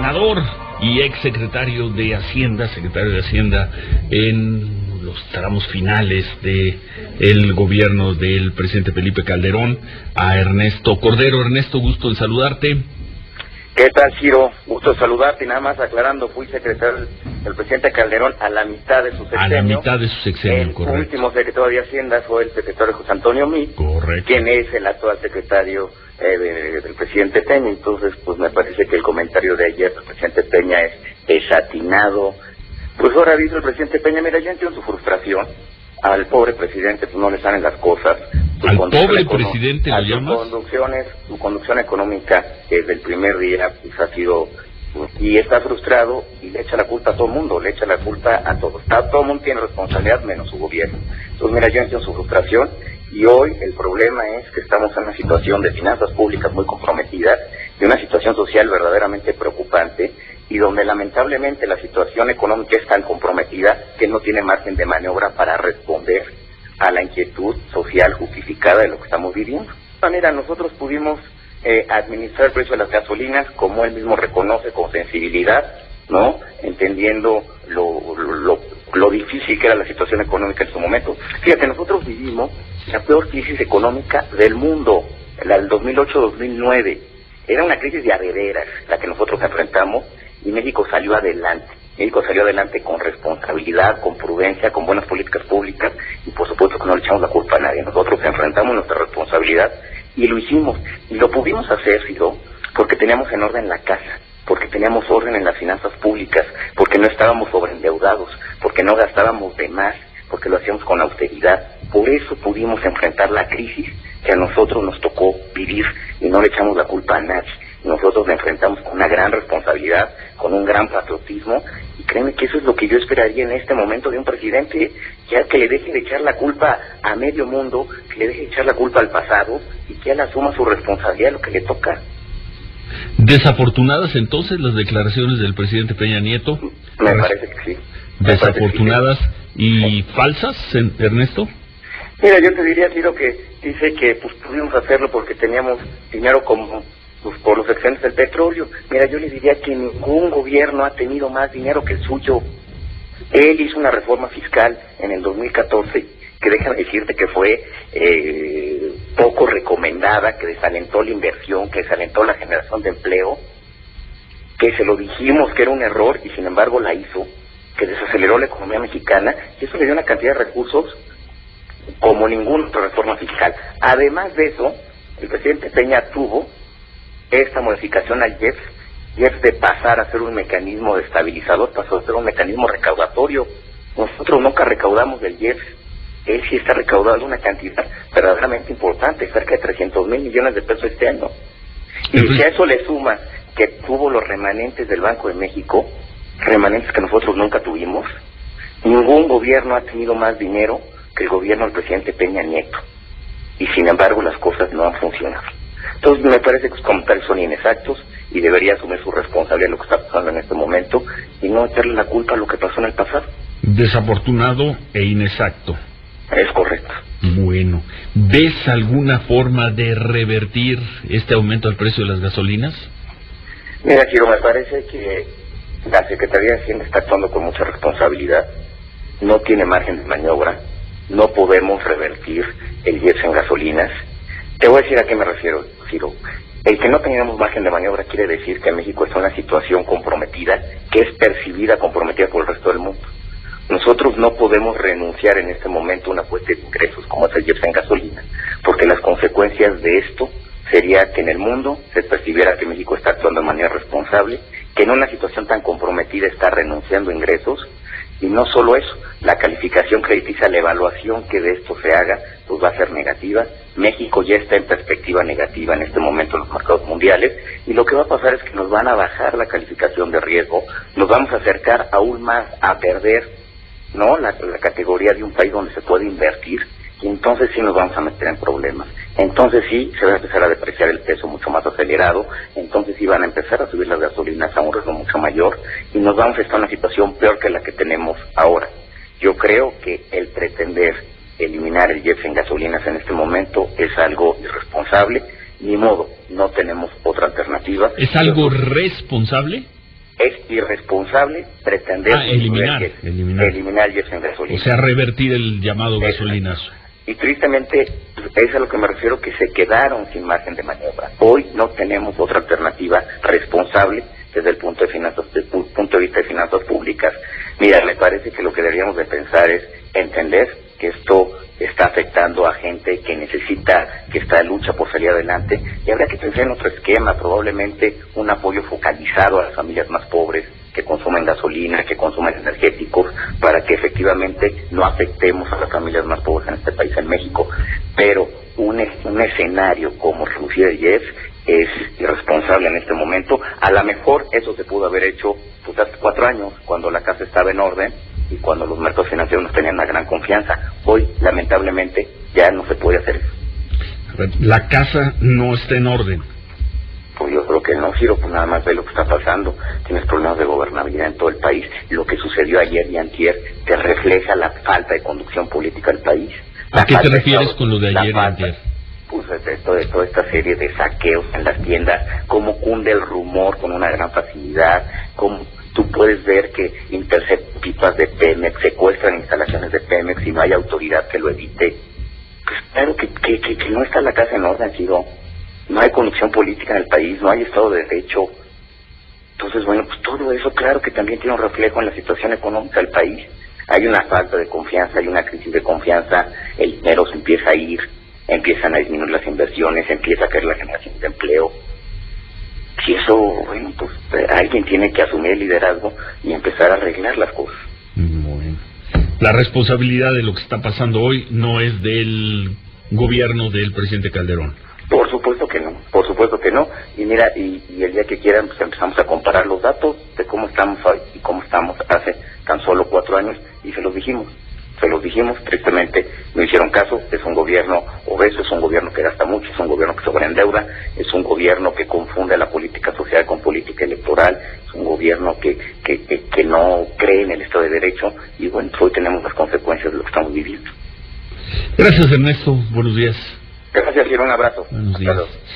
senador y exsecretario de Hacienda, en los tramos finales de el gobierno del presidente Felipe Calderón, a Ernesto Cordero. Ernesto, gusto en saludarte. ¿Qué tal, Ciro? Gusto saludarte. Nada más aclarando, fui secretario del presidente Calderón a la mitad de su sexenio. A la mitad de su sexenio, correcto. El último secretario de Hacienda fue el secretario José Antonio Meade, correcto, quien es el actual secretario del presidente Peña. Entonces, pues me parece que el comentario de ayer del presidente Peña es desatinado. Pues ahora dice el presidente Peña, mira, yo entiendo su frustración. Al pobre presidente pues no le salen las cosas. ¿Al pobre presidente lo llamas? Su conducción económica desde el primer día pues ha sido, y está frustrado y le echa la culpa a todo el mundo, le echa la culpa a todos. Todo el mundo tiene responsabilidad menos su gobierno. Entonces mira, yo entiendo su frustración y hoy el problema es que estamos en una situación de finanzas públicas muy comprometida, de una situación social verdaderamente preocupante y donde lamentablemente la situación económica es tan comprometida que no tiene margen de maniobra para responder a la inquietud social justificada de lo que estamos viviendo. De esta manera nosotros pudimos administrar el precio de las gasolinas, como él mismo reconoce, con sensibilidad, ¿no? Entendiendo lo difícil que era la situación económica en su momento. Fíjate, nosotros vivimos la peor crisis económica del mundo, la del 2008-2009. Era una crisis de veras la que nosotros enfrentamos y México salió adelante. México salió adelante con responsabilidad, con prudencia, con buenas políticas públicas y por supuesto que no le echamos la culpa a nadie. Nosotros enfrentamos nuestra responsabilidad y lo hicimos. Y lo pudimos hacer, Ciro, porque teníamos en orden la casa, porque teníamos orden en las finanzas públicas, porque no estábamos sobreendeudados, porque no gastábamos de más, porque lo hacíamos con austeridad. Por eso pudimos enfrentar la crisis que a nosotros nos tocó vivir y no le echamos la culpa a nadie. Nosotros la enfrentamos con una gran responsabilidad, con un gran patriotismo, y créeme que eso es lo que yo esperaría en este momento de un presidente, ya que le deje de echar la culpa a medio mundo, que le deje de echar la culpa al pasado, y que él asuma su responsabilidad, lo que le toca. ¿Desafortunadas entonces las declaraciones del presidente Peña Nieto? Me parece que sí. ¿Desafortunadas y falsas, Ernesto? Mira, yo te diría, Ciro, que dice que pues pudimos hacerlo porque teníamos dinero como por los excedentes del petróleo. Mira, yo le diría que ningún gobierno ha tenido más dinero que el suyo. Él hizo una reforma fiscal en el 2014 que déjame decirte que fue poco recomendada, que desalentó la inversión, que desalentó la generación de empleo, que se lo dijimos que era un error y sin embargo la hizo, que desaceleró la economía mexicana y eso le dio una cantidad de recursos como ninguna otra reforma fiscal. Además de eso, el presidente Peña tuvo esta modificación al IEPS de pasar a ser un mecanismo de estabilizador, pasó a ser un mecanismo recaudatorio. Nosotros nunca recaudamos del IEPS, él sí está recaudando una cantidad verdaderamente importante, cerca de 300,000 millones de pesos este año. Y si a eso le suma que tuvo los remanentes del Banco de México, remanentes que nosotros nunca tuvimos, ningún gobierno ha tenido más dinero que el gobierno del presidente Peña Nieto. Y sin embargo las cosas no han funcionado. Entonces me parece que los comentarios son inexactos y debería asumir su responsabilidad de lo que está pasando en este momento y no echarle la culpa a lo que pasó en el pasado. Desafortunado e inexacto. Es correcto. Bueno, ¿ves alguna forma de revertir este aumento del precio de las gasolinas? Mira, Ciro, me parece que la Secretaría de Hacienda está actuando con mucha responsabilidad, no tiene margen de maniobra, no podemos revertir el IEPS en gasolinas. Te voy a decir a qué me refiero, Ciro. El que no tengamos margen de maniobra quiere decir que México está en una situación comprometida, que es percibida comprometida por el resto del mundo. Nosotros no podemos renunciar en este momento a una fuente de ingresos como es el IEPS en gasolina, porque las consecuencias de esto sería que en el mundo se percibiera que México está actuando de manera responsable, que en una situación tan comprometida está renunciando a ingresos. Y no solo eso, la calificación crediticia, la evaluación que de esto se haga, pues va a ser negativa. México ya está en perspectiva negativa en este momento en los mercados mundiales y lo que va a pasar es que nos van a bajar la calificación de riesgo, nos vamos a acercar aún más a perder, ¿no?, la categoría de un país donde se puede invertir y entonces sí nos vamos a meter en problemas. Entonces sí se va a empezar a depreciar el peso mucho más acelerado, entonces sí van a empezar a subir las gasolinas a un ritmo mucho mayor y nos vamos a estar en una situación peor que la que tenemos ahora. Yo creo que el pretender eliminar el IEPS en gasolinas en este momento es algo irresponsable, ni modo, no tenemos otra alternativa. ¿Es algo responsable? Es irresponsable pretender eliminar Jefferson Gasolina. O sea, revertir el llamado gasolinazo. Y tristemente, es a lo que me refiero, que se quedaron sin margen de maniobra. Hoy no tenemos otra alternativa responsable desde el punto de vista de finanzas públicas. Mira, me parece que lo que deberíamos de pensar es entender que esto está afectando a gente que necesita, que está en lucha por salir adelante, y habría que pensar en otro esquema, probablemente un apoyo focalizado a las familias más pobres que consumen gasolina, que consumen energéticos, para que efectivamente no afectemos a las familias más pobres en este país, en México. Pero un escenario como reducir el IEPS es irresponsable en este momento. A lo mejor eso se pudo haber hecho pues hace 4 años, cuando la casa estaba en orden y cuando los mercados financieros nos tenían una gran confianza. Hoy, lamentablemente, ya no se puede hacer eso. La casa no está en orden. Pues yo creo que no, Ciro, pues nada más ve lo que está pasando. Tienes problemas de gobernabilidad en todo el país. Lo que sucedió ayer y antier te refleja la falta de conducción política del país. ¿A qué te refieres con lo de ayer y antier? Pues de toda esta serie de saqueos en las tiendas, cómo cunde el rumor con una gran facilidad, cómo tú puedes ver que interceptan pipas de Pemex, secuestran instalaciones de Pemex y no hay autoridad que lo evite. Pues claro que no está la casa en orden, Ciro. No hay conducción política en el país, no hay Estado de Derecho. Entonces, bueno, pues todo eso claro que también tiene un reflejo en la situación económica del país. Hay una falta de confianza, hay una crisis de confianza, el dinero se empieza a ir, empiezan a disminuir las inversiones, empieza a caer la generación de empleo. Y eso, bueno, pues alguien tiene que asumir el liderazgo y empezar a arreglar las cosas. Bueno. La responsabilidad de lo que está pasando hoy no es del gobierno del presidente Calderón. Por supuesto que no, por supuesto que no. Y mira, y el día que quieran, pues empezamos a comparar los datos de cómo estamos hoy y cómo estamos hace tan solo 4 años, y se los dijimos, tristemente no hicieron caso. Es un gobierno obeso, es un gobierno que gasta mucho, es un gobierno que sobreendeuda, es un gobierno que confunde la política social con política electoral, es un gobierno que no cree en el Estado de Derecho, y bueno, pues hoy tenemos las consecuencias de lo que estamos viviendo. Gracias, Ernesto, buenos días. Gracias, Ciro, un abrazo. Buenos días.